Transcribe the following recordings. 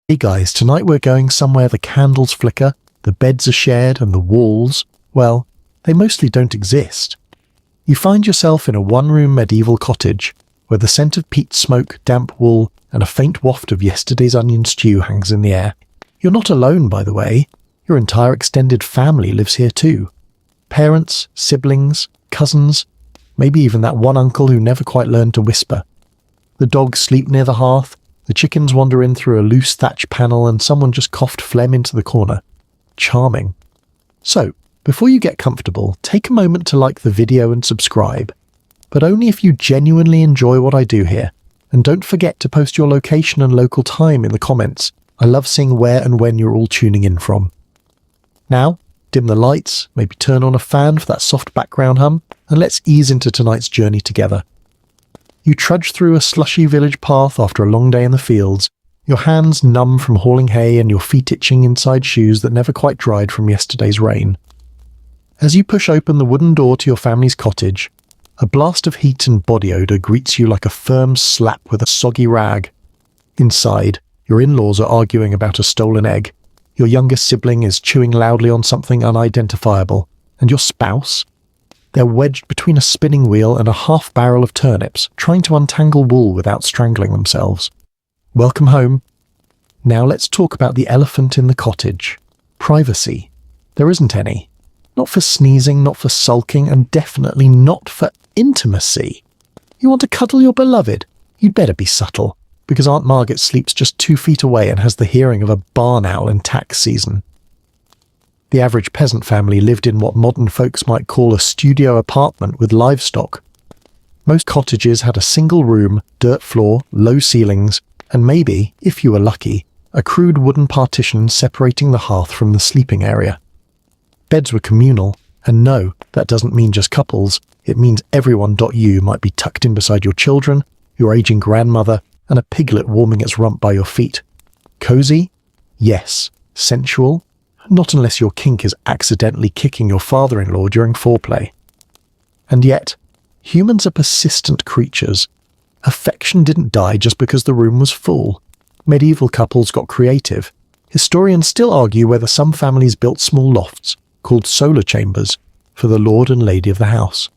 Hey guys, tonight we're going somewhere the candles flicker, the beds are shared, and the walls, well, they mostly don't exist. You find yourself in a one-room medieval cottage where the scent of peat smoke, damp wool, and a faint waft of yesterday's onion stew hangs in the air. You're not alone, by the way. Your entire extended family lives here too. Parents, siblings, cousins, maybe even that one uncle who never quite learned to whisper. The dogs sleep near the hearth, the chickens wander in through a loose thatch panel, and someone just coughed phlegm into the corner. Charming. So, before you get comfortable, take a moment to like the video and subscribe. But only if you genuinely enjoy what I do here. And don't forget to post your location and local time in the comments. I love seeing where and when you're all tuning in from. Now, dim the lights, maybe turn on a fan for that soft background hum, and let's ease into tonight's journey together. You trudge through a slushy village path after a long day in the fields, your hands numb from hauling hay and your feet itching inside shoes that never quite dried from yesterday's rain. As you push open the wooden door to your family's cottage, a blast of heat and body odour greets you like a firm slap with a soggy rag. Inside, your in-laws are arguing about a stolen egg, your younger sibling is chewing loudly on something unidentifiable, and your spouse? They're wedged between a spinning wheel and a half barrel of turnips, trying to untangle wool without strangling themselves. Welcome home. Now let's talk about the elephant in the cottage. Privacy. There isn't any. Not for sneezing, not for sulking, and definitely not for intimacy. You want to cuddle your beloved? You'd better be subtle, because Aunt Margaret sleeps just 2 feet away and has the hearing of a barn owl in tax season. The average peasant family lived in what modern folks might call a studio apartment with livestock. Most cottages had a single room, dirt floor, low ceilings, and maybe, if you were lucky, a crude wooden partition separating the hearth from the sleeping area. Beds were communal, and no, that doesn't mean just couples, it means everyone. You might be tucked in beside your children, your aging grandmother, and a piglet warming its rump by your feet. Cozy? Yes. Sensual? Not unless your kink is accidentally kicking your father-in-law during foreplay. And yet, humans are persistent creatures. Affection didn't die just because the room was full. Medieval couples got creative. Historians still argue whether some families built small lofts, called solar chambers, for the lord and lady of the house.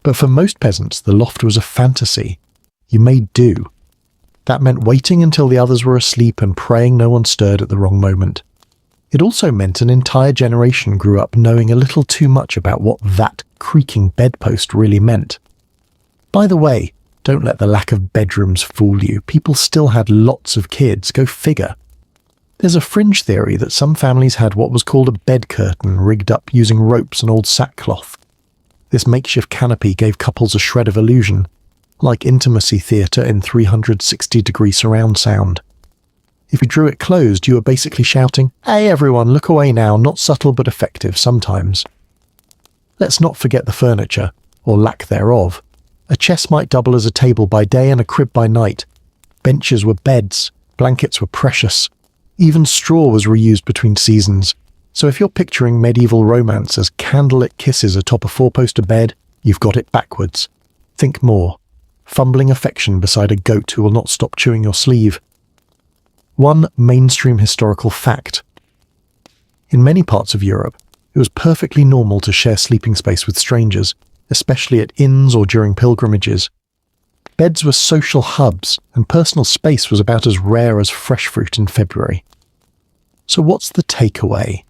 But for most peasants, the loft was a fantasy. You made do. That meant waiting until the others were asleep and praying no one stirred at the wrong moment. It also meant an entire generation grew up knowing a little too much about what that creaking bedpost really meant. By the way, don't let the lack of bedrooms fool you. People still had lots of kids, go figure. There's a fringe theory that some families had what was called a bed curtain rigged up using ropes and old sackcloth. This makeshift canopy gave couples a shred of illusion, like intimacy theatre in 360-degree surround sound. If you drew it closed, you were basically shouting, "Hey everyone, look away now," not subtle but effective sometimes. Let's not forget the furniture, or lack thereof. A chest might double as a table by day and a crib by night. Benches were beds, blankets were precious. Even straw was reused between seasons. So if you're picturing medieval romance as candlelit kisses atop a four-poster bed, you've got it backwards. Think more. Fumbling affection beside a goat who will not stop chewing your sleeve. One mainstream historical fact. In many parts of Europe, it was perfectly normal to share sleeping space with strangers, especially at inns or during pilgrimages. Beds were social hubs, and personal space was about as rare as fresh fruit in February. So what's the takeaway?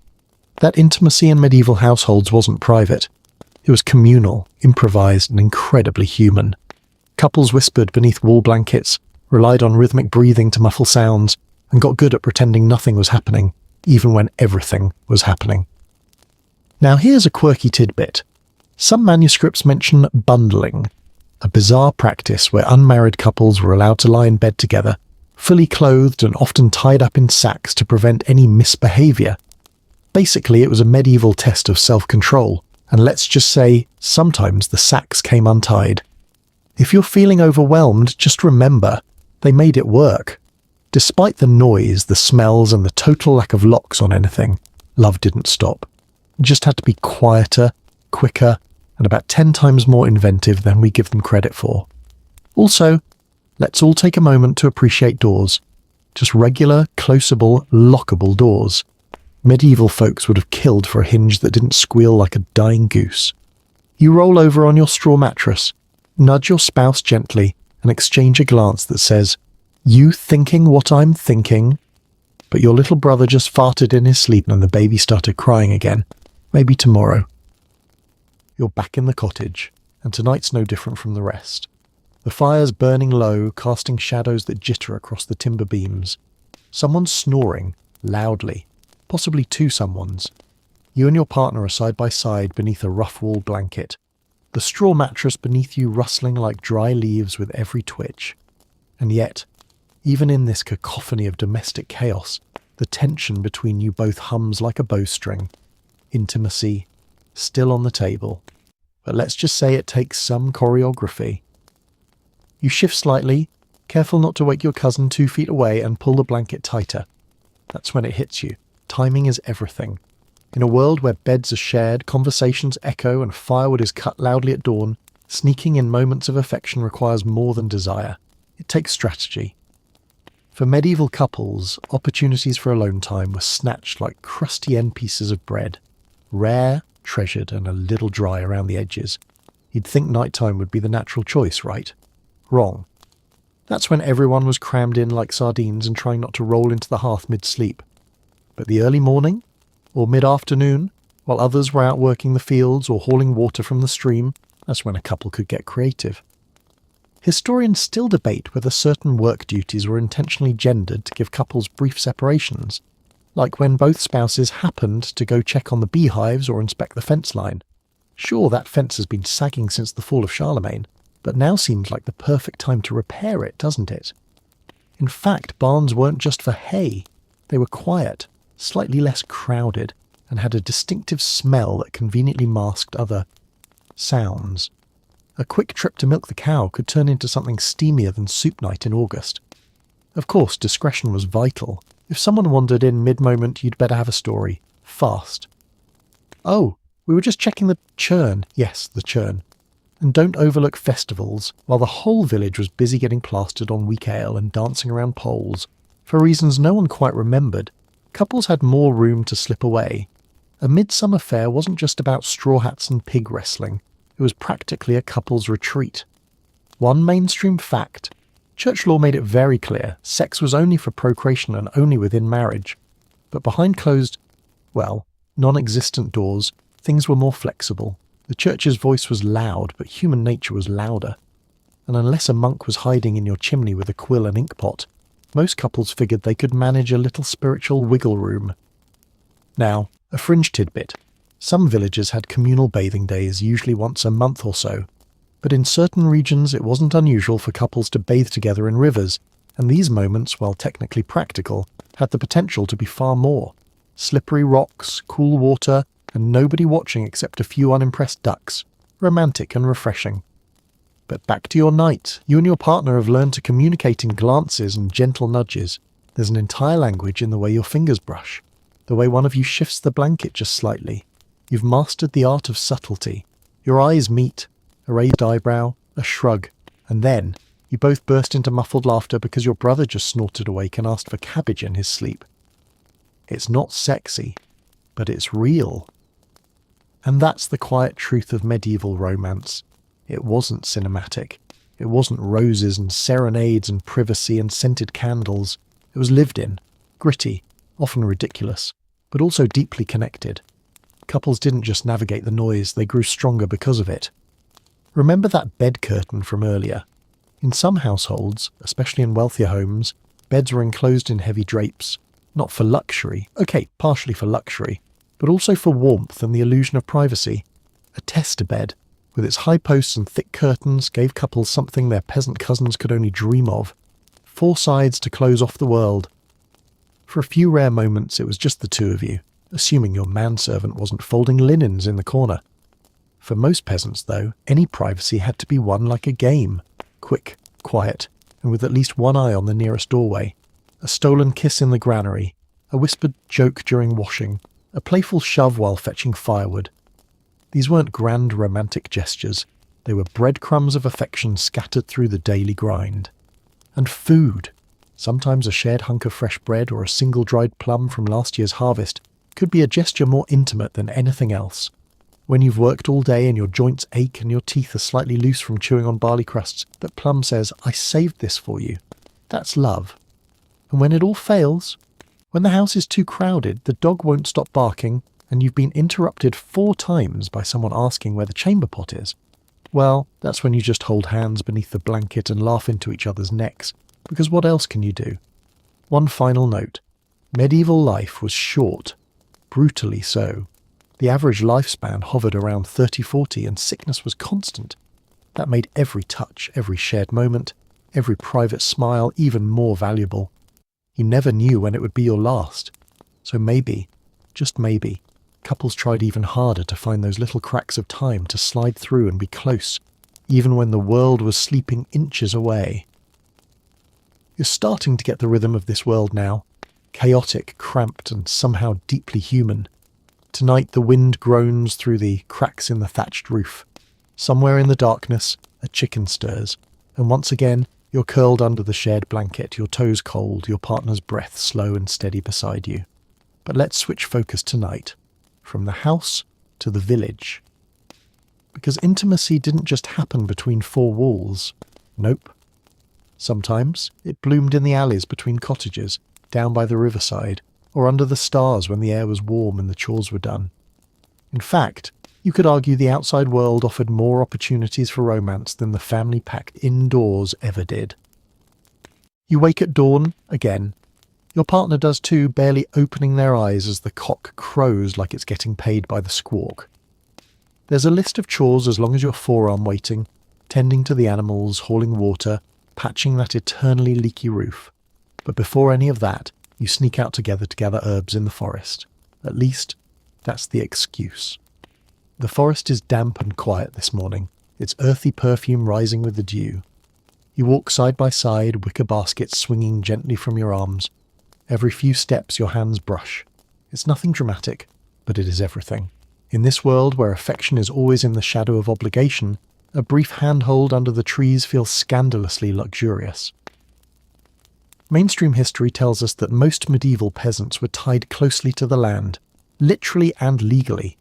That intimacy in medieval households wasn't private. It was communal, improvised, and incredibly human. Couples whispered beneath wool blankets, relied on rhythmic breathing to muffle sounds, and got good at pretending nothing was happening, even when everything was happening. Now here's a quirky tidbit. Some manuscripts mention bundling, a bizarre practice where unmarried couples were allowed to lie in bed together, fully clothed and often tied up in sacks to prevent any misbehaviour. Basically, it was a medieval test of self-control, and let's just say, sometimes the sacks came untied. If you're feeling overwhelmed, just remember, they made it work. Despite the noise, the smells, and the total lack of locks on anything, love didn't stop. It just had to be quieter, quicker, and about 10 times more inventive than we give them credit for. Also, let's all take a moment to appreciate doors. Just regular, closable, lockable doors. Medieval folks would have killed for a hinge that didn't squeal like a dying goose. You roll over on your straw mattress, nudge your spouse gently, and exchange a glance that says, "You thinking what I'm thinking?" But your little brother just farted in his sleep and the baby started crying again. Maybe tomorrow. You're back in the cottage, and tonight's no different from the rest. The fire's burning low, casting shadows that jitter across the timber beams. Someone's snoring, loudly, possibly two someones. You and your partner are side by side beneath a rough wool blanket, the straw mattress beneath you rustling like dry leaves with every twitch. And yet, even in this cacophony of domestic chaos, the tension between you both hums like a bowstring. Intimacy, still on the table. But let's just say it takes some choreography. You shift slightly, careful not to wake your cousin 2 feet away, and pull the blanket tighter. That's when it hits you. Timing is everything. In a world where beds are shared, conversations echo, and firewood is cut loudly at dawn, sneaking in moments of affection requires more than desire. It takes strategy. For medieval couples, opportunities for alone time were snatched like crusty end pieces of bread. Rare, treasured, and a little dry around the edges. You'd think nighttime would be the natural choice, right? Wrong. That's when everyone was crammed in like sardines and trying not to roll into the hearth mid-sleep. But the early morning, or mid-afternoon, while others were out working the fields or hauling water from the stream, that's when a couple could get creative. Historians still debate whether certain work duties were intentionally gendered to give couples brief separations, like when both spouses happened to go check on the beehives or inspect the fence line. Sure, that fence has been sagging since the fall of Charlemagne, but now seems like the perfect time to repair it, doesn't it? In fact, barns weren't just for hay. They were quiet, slightly less crowded, and had a distinctive smell that conveniently masked other sounds. A quick trip to milk the cow could turn into something steamier than soup night in August. Of course, discretion was vital. If someone wandered in mid-moment, you'd better have a story. Fast. "Oh, we were just checking the churn." Yes, the churn. And don't overlook festivals. While the whole village was busy getting plastered on weak ale and dancing around poles, for reasons no one quite remembered, couples had more room to slip away. A midsummer fair wasn't just about straw hats and pig wrestling. It was practically a couple's retreat. One mainstream fact: church law made it very clear sex was only for procreation and only within marriage. But behind closed, non-existent doors, things were more flexible. The church's voice was loud, but human nature was louder. And unless a monk was hiding in your chimney with a quill and inkpot, most couples figured they could manage a little spiritual wiggle room. Now, a fringe tidbit. Some villages had communal bathing days, usually once a month or so. But in certain regions it wasn't unusual for couples to bathe together in rivers, and these moments, while technically practical, had the potential to be far more. Slippery rocks, cool water, and nobody watching except a few unimpressed ducks. Romantic and refreshing. But back to your night. You and your partner have learned to communicate in glances and gentle nudges. There's an entire language in the way your fingers brush, the way one of you shifts the blanket just slightly. You've mastered the art of subtlety. Your eyes meet, a raised eyebrow, a shrug, and then you both burst into muffled laughter because your brother just snorted awake and asked for cabbage in his sleep. It's not sexy, but it's real. And that's the quiet truth of medieval romance. It wasn't cinematic. It wasn't roses and serenades and privacy and scented candles. It was lived in, gritty, often ridiculous, but also deeply connected. Couples didn't just navigate the noise, they grew stronger because of it. Remember that bed curtain from earlier? In some households, especially in wealthier homes, beds were enclosed in heavy drapes, not for luxury, partially for luxury, but also for warmth and the illusion of privacy. A tester bed, with its high posts and thick curtains, gave couples something their peasant cousins could only dream of. 4 sides to close off the world. For a few rare moments it was just the two of you, assuming your manservant wasn't folding linens in the corner. For most peasants, though, any privacy had to be won like a game. Quick, quiet, and with at least one eye on the nearest doorway. A stolen kiss in the granary, a whispered joke during washing, a playful shove while fetching firewood. These weren't grand romantic gestures. They were breadcrumbs of affection scattered through the daily grind. And food. Sometimes a shared hunk of fresh bread or a single dried plum from last year's harvest could be a gesture more intimate than anything else. When you've worked all day and your joints ache and your teeth are slightly loose from chewing on barley crusts, but Plum says, "I saved this for you." That's love. And when it all fails, when the house is too crowded, the dog won't stop barking, and you've been interrupted 4 times by someone asking where the chamber pot is, well, that's when you just hold hands beneath the blanket and laugh into each other's necks, because what else can you do? One final note. Medieval life was short, brutally so. The average lifespan hovered around 30-40 and sickness was constant. That made every touch, every shared moment, every private smile even more valuable. You never knew when it would be your last. So maybe, just maybe, couples tried even harder to find those little cracks of time to slide through and be close, even when the world was sleeping inches away. You're starting to get the rhythm of this world now. Chaotic, cramped, and somehow deeply human. Tonight the wind groans through the cracks in the thatched roof. Somewhere in the darkness, a chicken stirs, and once again you're curled under the shared blanket, your toes cold, your partner's breath slow and steady beside you. But let's switch focus tonight, from the house to the village. Because intimacy didn't just happen between 4 walls. Nope. Sometimes it bloomed in the alleys between cottages, down by the riverside, or under the stars when the air was warm and the chores were done. In fact, you could argue the outside world offered more opportunities for romance than the family packed indoors ever did. You wake at dawn, again. Your partner does too, barely opening their eyes as the cock crows like it's getting paid by the squawk. There's a list of chores as long as your forearm waiting, tending to the animals, hauling water, patching that eternally leaky roof. But before any of that, you sneak out together to gather herbs in the forest. At least, that's the excuse. The forest is damp and quiet this morning, its earthy perfume rising with the dew. You walk side by side, wicker baskets swinging gently from your arms. Every few steps your hands brush. It's nothing dramatic, but it is everything. In this world where affection is always in the shadow of obligation, a brief handhold under the trees feels scandalously luxurious. Mainstream history tells us that most medieval peasants were tied closely to the land, literally and legally.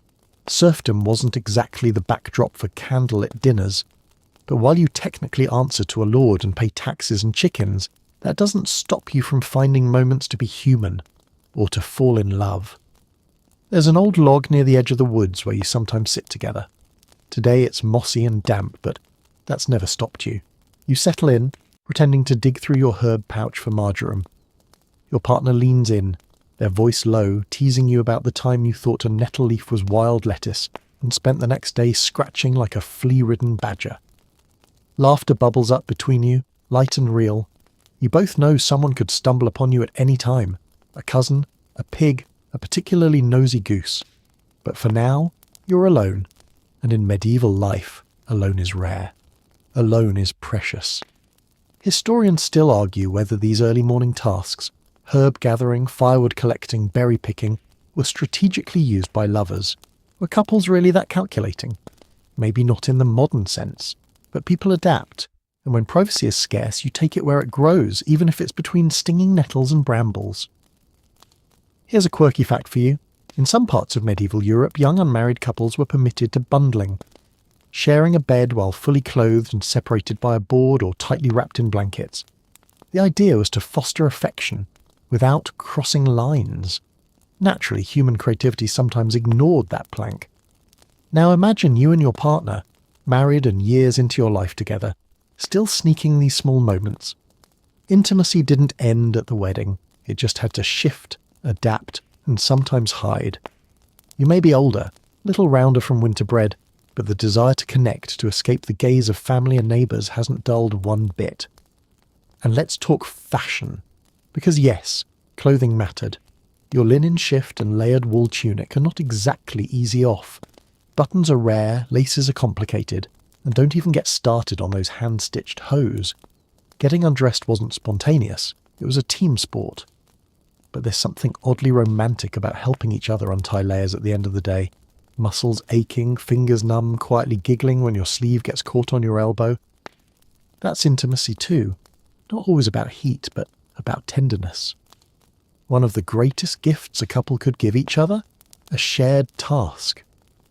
Serfdom wasn't exactly the backdrop for candlelit dinners, but while you technically answer to a lord and pay taxes and chickens, that doesn't stop you from finding moments to be human, or to fall in love. There's an old log near the edge of the woods where you sometimes sit together. Today it's mossy and damp, but that's never stopped you. You settle in, pretending to dig through your herb pouch for marjoram. Your partner leans in, their voice low, teasing you about the time you thought a nettle leaf was wild lettuce and spent the next day scratching like a flea-ridden badger. Laughter bubbles up between you, light and real. You both know someone could stumble upon you at any time. A cousin, a pig, a particularly nosy goose. But for now, you're alone. And in medieval life, alone is rare. Alone is precious. Historians still argue whether these early morning tasks, herb gathering, firewood collecting, berry picking, were strategically used by lovers. Were couples really that calculating? Maybe not in the modern sense, but people adapt, and when privacy is scarce, you take it where it grows, even if it's between stinging nettles and brambles. Here's a quirky fact for you. In some parts of medieval Europe, young unmarried couples were permitted to bundling, sharing a bed while fully clothed and separated by a board or tightly wrapped in blankets. The idea was to foster affection without crossing lines. Naturally, human creativity sometimes ignored that plank. Now imagine you and your partner, married and years into your life together, still sneaking these small moments. Intimacy didn't end at the wedding. It just had to shift, adapt, and sometimes hide. You may be older, little rounder from winter bread, but the desire to connect, to escape the gaze of family and neighbours hasn't dulled one bit. And let's talk fashion. Because yes, clothing mattered. Your linen shift and layered wool tunic are not exactly easy off. Buttons are rare, laces are complicated, and don't even get started on those hand-stitched hose. Getting undressed wasn't spontaneous, it was a team sport. But there's something oddly romantic about helping each other untie layers at the end of the day. Muscles aching, fingers numb, quietly giggling when your sleeve gets caught on your elbow. That's intimacy too. Not always about heat, but about tenderness. One of the greatest gifts a couple could give each other? A shared task.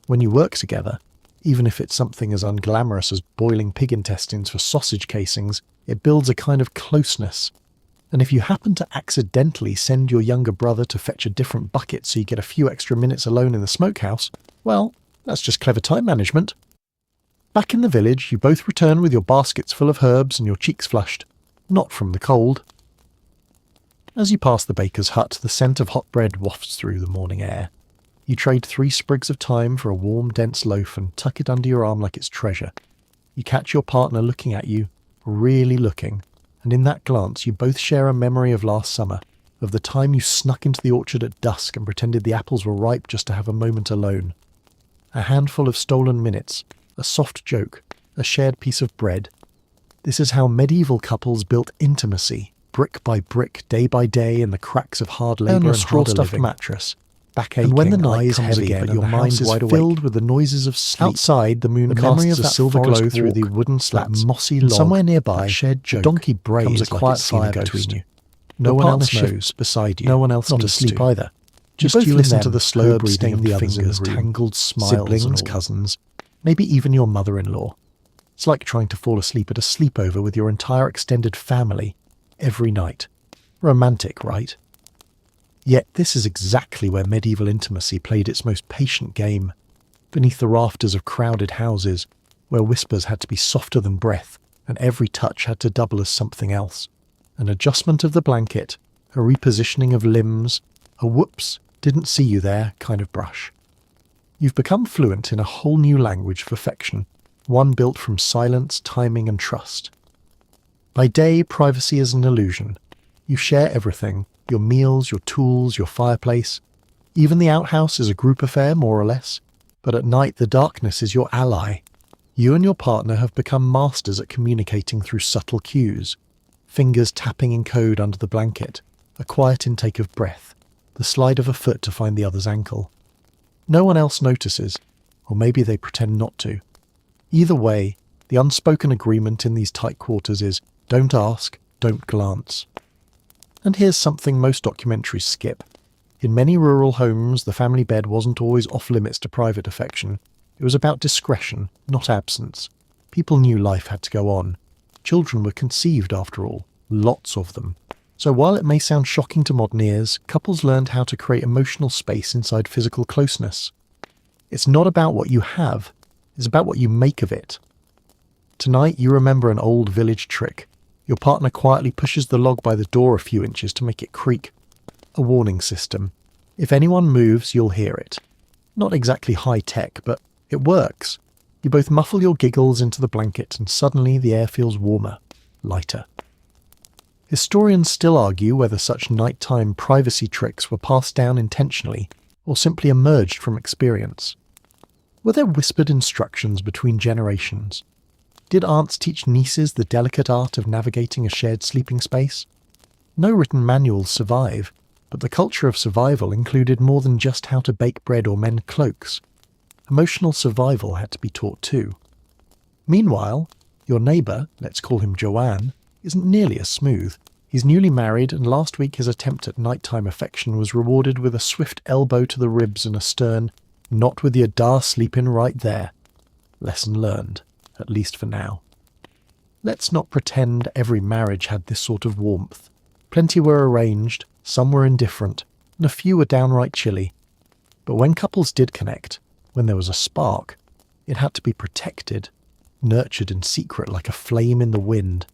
When you work together, even if it's something as unglamorous as boiling pig intestines for sausage casings, it builds a kind of closeness. And if you happen to accidentally send your younger brother to fetch a different bucket so you get a few extra minutes alone in the smokehouse, well, that's just clever time management. Back in the village, you both return with your baskets full of herbs and your cheeks flushed. Not from the cold. As you pass the baker's hut, the scent of hot bread wafts through the morning air. You trade 3 sprigs of thyme for a warm, dense loaf and tuck it under your arm like it's treasure. You catch your partner looking at you, really looking, and in that glance you both share a memory of last summer, of the time you snuck into the orchard at dusk and pretended the apples were ripe just to have a moment alone. A handful of stolen minutes, a soft joke, a shared piece of bread. This is how medieval couples built intimacy, brick by brick, day by day, in the cracks of hard labour and straw-stuffed mattress. And when the night comes again, but your mind is filled with the noises of sleep. Outside, the moon casts a silver glow through the wooden slats, mossy log. Somewhere nearby, shared joke, donkey brays a quiet fire between you. No one else knows beside you. No one else not asleep either. Just you listen to the slow breathing of the others, tangled smiles, siblings, cousins, maybe even your mother-in-law. It's like trying to fall asleep at a sleepover with your entire extended family every night. Romantic, right? Yet this is exactly where medieval intimacy played its most patient game, beneath the rafters of crowded houses, where whispers had to be softer than breath, and every touch had to double as something else. An adjustment of the blanket, a repositioning of limbs, a whoops, didn't see you there kind of brush. You've become fluent in a whole new language of affection, one built from silence, timing, and trust. By day, privacy is an illusion. You share everything. Your meals, your tools, your fireplace. Even the outhouse is a group affair, more or less. But at night, the darkness is your ally. You and your partner have become masters at communicating through subtle cues. Fingers tapping in code under the blanket, a quiet intake of breath, the slide of a foot to find the other's ankle. No one else notices, or maybe they pretend not to. Either way, the unspoken agreement in these tight quarters is, don't ask, don't glance. And here's something most documentaries skip. In many rural homes, the family bed wasn't always off-limits to private affection. It was about discretion, not absence. People knew life had to go on. Children were conceived, after all. Lots of them. So while it may sound shocking to modern ears, couples learned how to create emotional space inside physical closeness. It's not about what you have, it's about what you make of it. Tonight you remember an old village trick. Your partner quietly pushes the log by the door a few inches to make it creak. A warning system. If anyone moves, you'll hear it. Not exactly high-tech, but it works. You both muffle your giggles into the blanket and suddenly the air feels warmer, lighter. Historians still argue whether such nighttime privacy tricks were passed down intentionally or simply emerged from experience. Were there whispered instructions between generations? Did aunts teach nieces the delicate art of navigating a shared sleeping space? No written manuals survive, but the culture of survival included more than just how to bake bread or mend cloaks. Emotional survival had to be taught too. Meanwhile, your neighbour, let's call him Joanne, isn't nearly as smooth. He's newly married, and last week his attempt at nighttime affection was rewarded with a swift elbow to the ribs and a stern, "Not with your da sleepin' right there." Lesson learned. At least for now. Let's not pretend every marriage had this sort of warmth. Plenty were arranged, some were indifferent, and a few were downright chilly. But when couples did connect, when there was a spark, it had to be protected, nurtured in secret like a flame in the wind.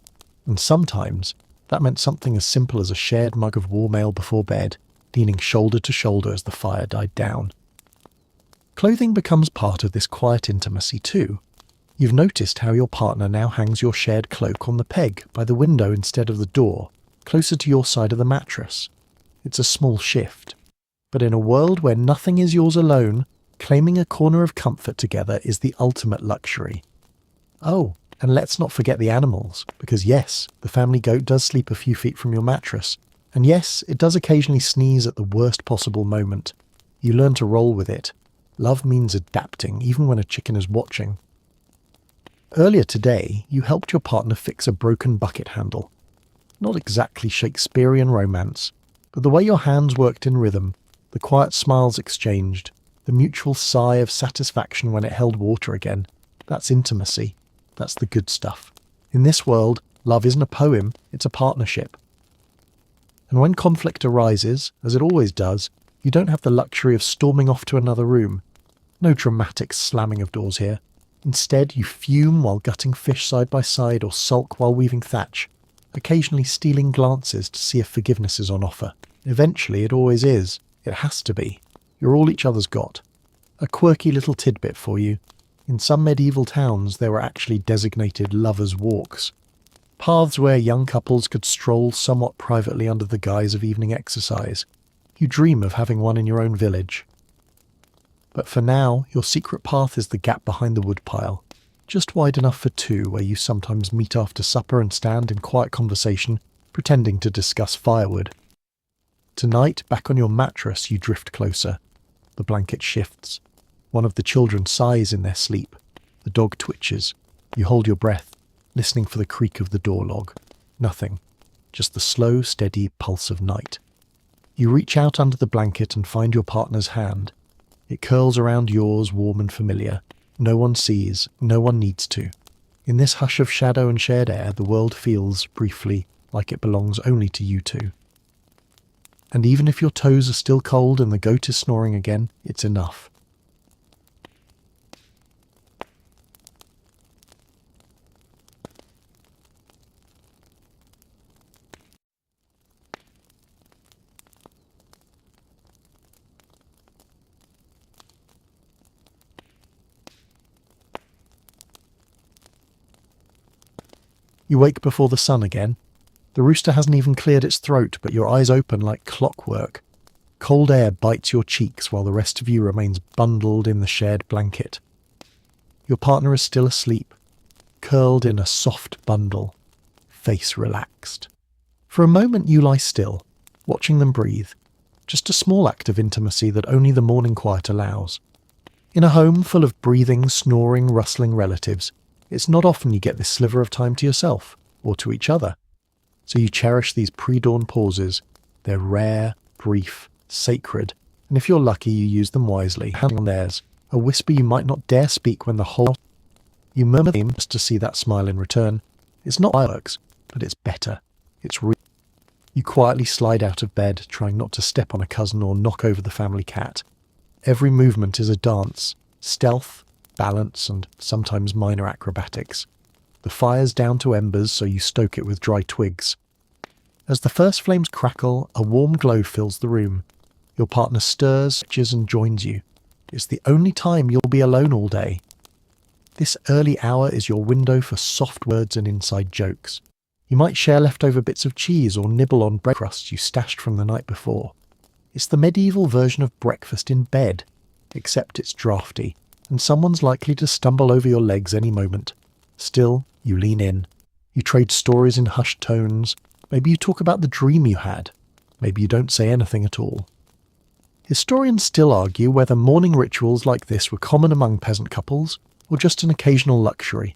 And sometimes that meant something as simple as a shared mug of warm ale before bed, leaning shoulder to shoulder as the fire died down. Clothing becomes part of this quiet intimacy too. You've noticed how your partner now hangs your shared cloak on the peg by the window instead of the door, closer to your side of the mattress. It's a small shift. But in a world where nothing is yours alone, claiming a corner of comfort together is the ultimate luxury. Oh, and let's not forget the animals, because yes, the family goat does sleep a few feet from your mattress. And yes, it does occasionally sneeze at the worst possible moment. You learn to roll with it. Love means adapting, even when a chicken is watching. Earlier today, you helped your partner fix a broken bucket handle. Not exactly Shakespearean romance, but the way your hands worked in rhythm, the quiet smiles exchanged, the mutual sigh of satisfaction when it held water again, that's intimacy. That's the good stuff. In this world, love isn't a poem, it's a partnership. And when conflict arises, as it always does, you don't have the luxury of storming off to another room. No dramatic slamming of doors here. Instead, you fume while gutting fish side by side or sulk while weaving thatch, occasionally stealing glances to see if forgiveness is on offer. Eventually, it always is. It has to be. You're all each other's got. A quirky little tidbit for you. In some medieval towns, there were actually designated lovers' walks. Paths where young couples could stroll somewhat privately under the guise of evening exercise. You dream of having one in your own village. But for now, your secret path is the gap behind the woodpile, just wide enough for two, where you sometimes meet after supper and stand in quiet conversation, pretending to discuss firewood. Tonight, back on your mattress, you drift closer. The blanket shifts. One of the children sighs in their sleep. The dog twitches. You hold your breath, listening for the creak of the door log. Nothing. Just the slow, steady pulse of night. You reach out under the blanket and find your partner's hand. It curls around yours, warm and familiar. No one sees, no one needs to. In this hush of shadow and shared air, the world feels, briefly, like it belongs only to you two. And even if your toes are still cold and the goat is snoring again, it's enough. You wake before the sun again. The rooster hasn't even cleared its throat, but your eyes open like clockwork. Cold air bites your cheeks while the rest of you remains bundled in the shared blanket. Your partner is still asleep, curled in a soft bundle, face relaxed. For a moment you lie still, watching them breathe. Just a small act of intimacy that only the morning quiet allows. In a home full of breathing, snoring, rustling relatives, it's not often you get this sliver of time to yourself, or to each other. So you cherish these pre-dawn pauses. They're rare, brief, sacred, and if you're lucky you use them wisely, handing on theirs, a whisper you might not dare speak when the whole... You murmur them just to see that smile in return. It's not fireworks, but it's better. It's real. You quietly slide out of bed, trying not to step on a cousin or knock over the family cat. Every movement is a dance, stealth, balance, and sometimes minor acrobatics. The fire's down to embers, so you stoke it with dry twigs. As the first flames crackle, a warm glow fills the room. Your partner stirs, stretches, and joins you. It's the only time you'll be alone all day. This early hour is your window for soft words and inside jokes. You might share leftover bits of cheese or nibble on bread crusts you stashed from the night before. It's the medieval version of breakfast in bed, except it's drafty, and someone's likely to stumble over your legs any moment. Still, you lean in. You trade stories in hushed tones. Maybe you talk about the dream you had. Maybe you don't say anything at all. Historians still argue whether morning rituals like this were common among peasant couples, or just an occasional luxury.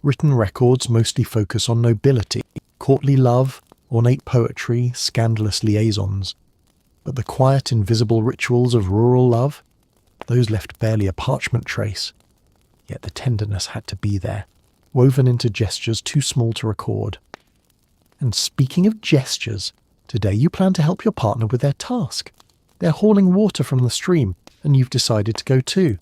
Written records mostly focus on nobility, courtly love, ornate poetry, scandalous liaisons. But the quiet, invisible rituals of rural love? Those left barely a parchment trace. Yet the tenderness had to be there, woven into gestures too small to record. And speaking of gestures, today you plan to help your partner with their task. They're hauling water from the stream, and you've decided to go too.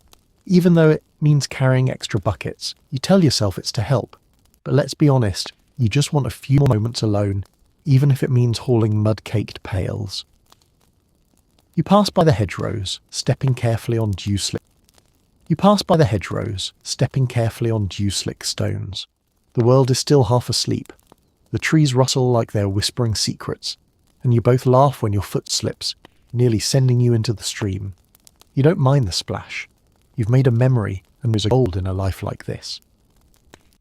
Even though it means carrying extra buckets, you tell yourself it's to help. But let's be honest, you just want a few more moments alone, even if it means hauling mud-caked pails. You pass by the hedgerows, stepping carefully on dew-slick stones. The world is still half asleep. The trees rustle like they're whispering secrets, and you both laugh when your foot slips, nearly sending you into the stream. You don't mind the splash. You've made a memory, and there's a gold in a life like this.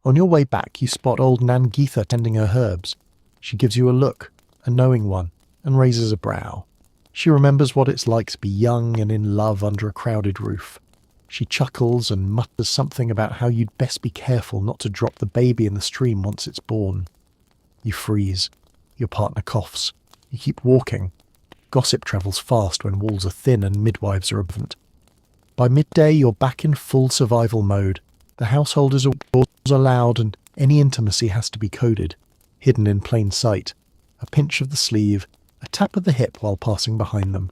On your way back, you spot old Nan Geetha tending her herbs. She gives you a look, a knowing one, and raises a brow. She remembers what it's like to be young and in love under a crowded roof. She chuckles and mutters something about how you'd best be careful not to drop the baby in the stream once it's born. You freeze. Your partner coughs. You keep walking. Gossip travels fast when walls are thin and midwives are absent. By midday, you're back in full survival mode. The household is loud and any intimacy has to be coded, hidden in plain sight. A pinch of the sleeve, a tap of the hip while passing behind them,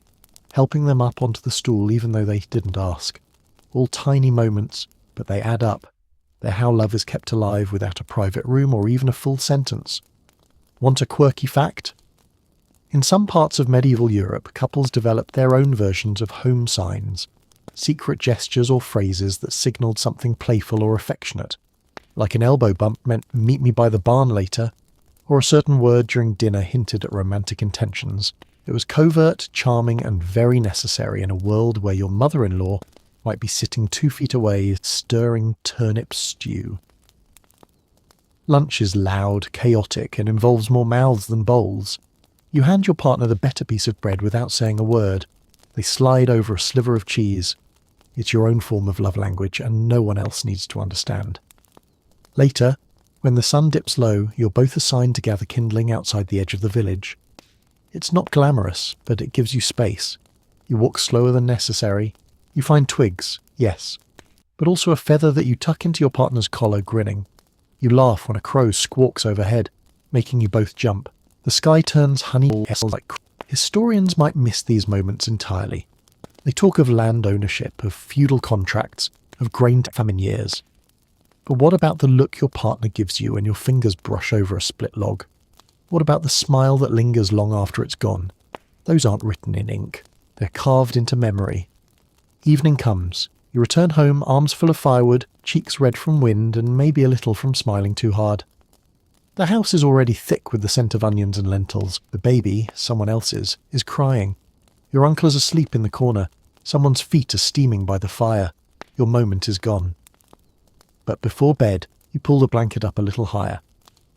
helping them up onto the stool even though they didn't ask. All tiny moments, but they add up. They're how love is kept alive without a private room or even a full sentence. Want a quirky fact? In some parts of medieval Europe, couples developed their own versions of home signs, secret gestures or phrases that signalled something playful or affectionate, like an elbow bump meant "meet me by the barn later," or a certain word during dinner hinted at romantic intentions. It was covert, charming, and very necessary in a world where your mother-in-law might be sitting 2 feet away stirring turnip stew. Lunch is loud, chaotic, and involves more mouths than bowls. You hand your partner the better piece of bread without saying a word. They slide over a sliver of cheese. It's your own form of love language, and no one else needs to understand. Later, when the sun dips low, you're both assigned to gather kindling outside the edge of the village. It's not glamorous, but it gives you space. You walk slower than necessary. You find twigs, yes, but also a feather that you tuck into your partner's collar, grinning. You laugh when a crow squawks overhead, making you both jump. The sky turns honey like. Historians might miss these moments entirely. They talk of land ownership, of feudal contracts, of grain famine years. But what about the look your partner gives you when your fingers brush over a split log? What about the smile that lingers long after it's gone? Those aren't written in ink. They're carved into memory. Evening comes. You return home, arms full of firewood, cheeks red from wind, and maybe a little from smiling too hard. The house is already thick with the scent of onions and lentils. The baby, someone else's, is crying. Your uncle is asleep in the corner. Someone's feet are steaming by the fire. Your moment is gone. But before bed, you pull the blanket up a little higher.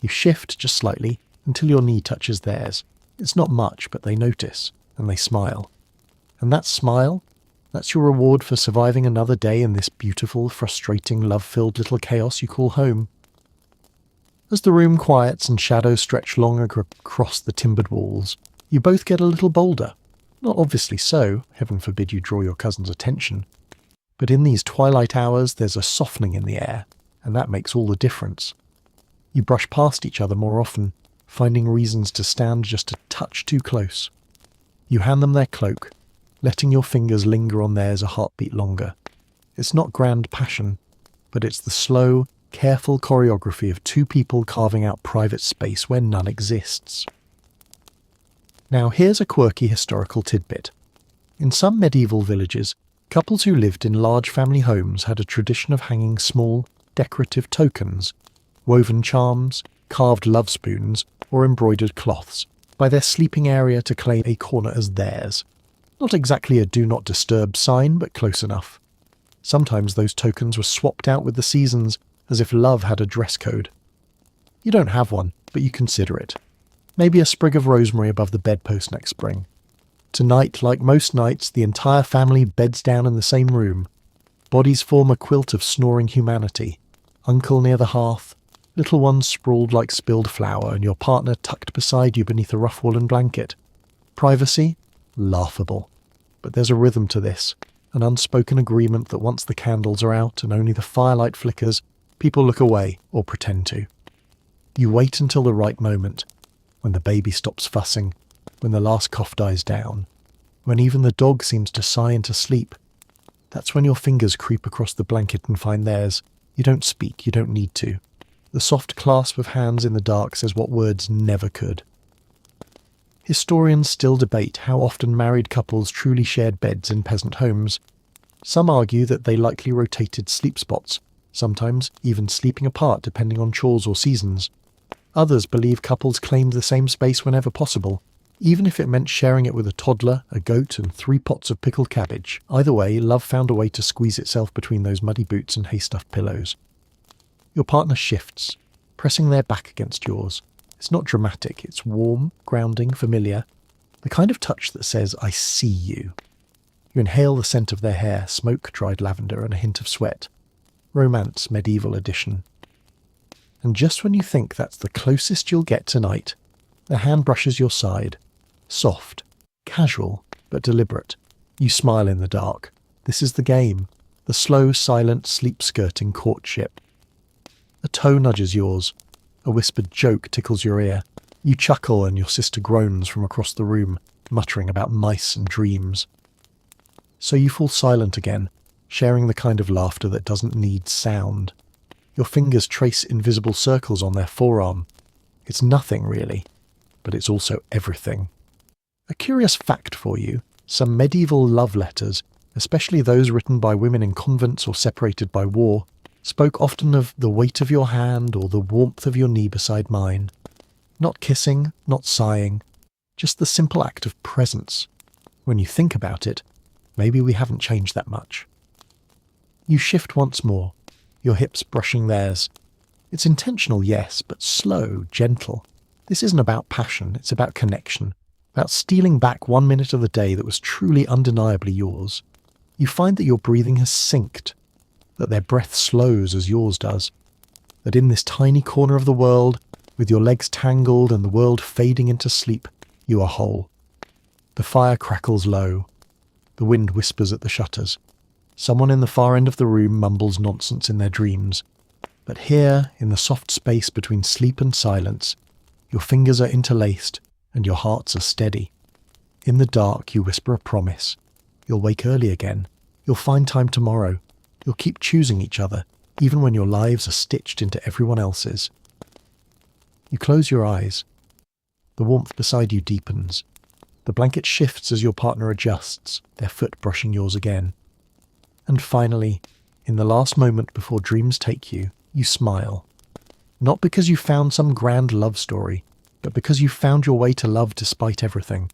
You shift just slightly until your knee touches theirs. It's not much, but they notice, and they smile. And that smile, that's your reward for surviving another day in this beautiful, frustrating, love-filled little chaos you call home. As the room quiets and shadows stretch long across the timbered walls, you both get a little bolder. Not obviously so, heaven forbid you draw your cousin's attention. But in these twilight hours there's a softening in the air, and that makes all the difference. You brush past each other more often, finding reasons to stand just a touch too close. You hand them their cloak, letting your fingers linger on theirs a heartbeat longer. It's not grand passion, but it's the slow, careful choreography of two people carving out private space where none exists. Now here's a quirky historical tidbit. In some medieval villages, couples who lived in large family homes had a tradition of hanging small, decorative tokens, woven charms, carved love spoons, or embroidered cloths, by their sleeping area to claim a corner as theirs. Not exactly a do not disturb sign, but close enough. Sometimes those tokens were swapped out with the seasons, as if love had a dress code. You don't have one, but you consider it. Maybe a sprig of rosemary above the bedpost next spring. Tonight, like most nights, the entire family beds down in the same room. Bodies form a quilt of snoring humanity. Uncle near the hearth, little ones sprawled like spilled flour, and your partner tucked beside you beneath a rough woolen blanket. Privacy? Laughable. But there's a rhythm to this, an unspoken agreement that once the candles are out and only the firelight flickers, people look away, or pretend to. You wait until the right moment, when the baby stops fussing, when the last cough dies down, when even the dog seems to sigh into sleep. That's when your fingers creep across the blanket and find theirs. You don't speak, you don't need to. The soft clasp of hands in the dark says what words never could. Historians still debate how often married couples truly shared beds in peasant homes. Some argue that they likely rotated sleep spots, sometimes even sleeping apart depending on chores or seasons. Others believe couples claimed the same space whenever possible, even if it meant sharing it with a toddler, a goat, and 3 pots of pickled cabbage. Either way, love found a way to squeeze itself between those muddy boots and hay-stuffed pillows. Your partner shifts, pressing their back against yours. It's not dramatic, it's warm, grounding, familiar. The kind of touch that says, I see you. You inhale the scent of their hair, smoke, dried lavender, and a hint of sweat. Romance, medieval edition. And just when you think that's the closest you'll get tonight, A hand brushes your side. Soft, casual, but deliberate. You smile in the dark. This is the game. The slow, silent, sleep-skirting courtship. A toe nudges yours. A whispered joke tickles your ear. You chuckle and your sister groans from across the room, muttering about mice and dreams. So you fall silent again, sharing the kind of laughter that doesn't need sound. Your fingers trace invisible circles on their forearm. It's nothing really, but it's also everything. A curious fact for you, some medieval love letters, especially those written by women in convents or separated by war, spoke often of the weight of your hand or the warmth of your knee beside mine. Not kissing, not sighing, just the simple act of presence. When you think about it, maybe we haven't changed that much. You shift once more, your hips brushing theirs. It's intentional, yes, but slow, gentle. This isn't about passion, it's about connection, about stealing back 1 minute of the day that was truly undeniably yours. You find that your breathing has synced, that their breath slows as yours does, that in this tiny corner of the world, with your legs tangled and the world fading into sleep, you are whole. The fire crackles low. The wind whispers at the shutters. Someone in the far end of the room mumbles nonsense in their dreams. But here, in the soft space between sleep and silence, your fingers are interlaced and your hearts are steady. In the dark, you whisper a promise. You'll wake early again. You'll find time tomorrow. You'll keep choosing each other, even when your lives are stitched into everyone else's. You close your eyes. The warmth beside you deepens. The blanket shifts as your partner adjusts, their foot brushing yours again. And finally, in the last moment before dreams take you, you smile. Not because you found some grand love story, but because you found your way to love despite everything.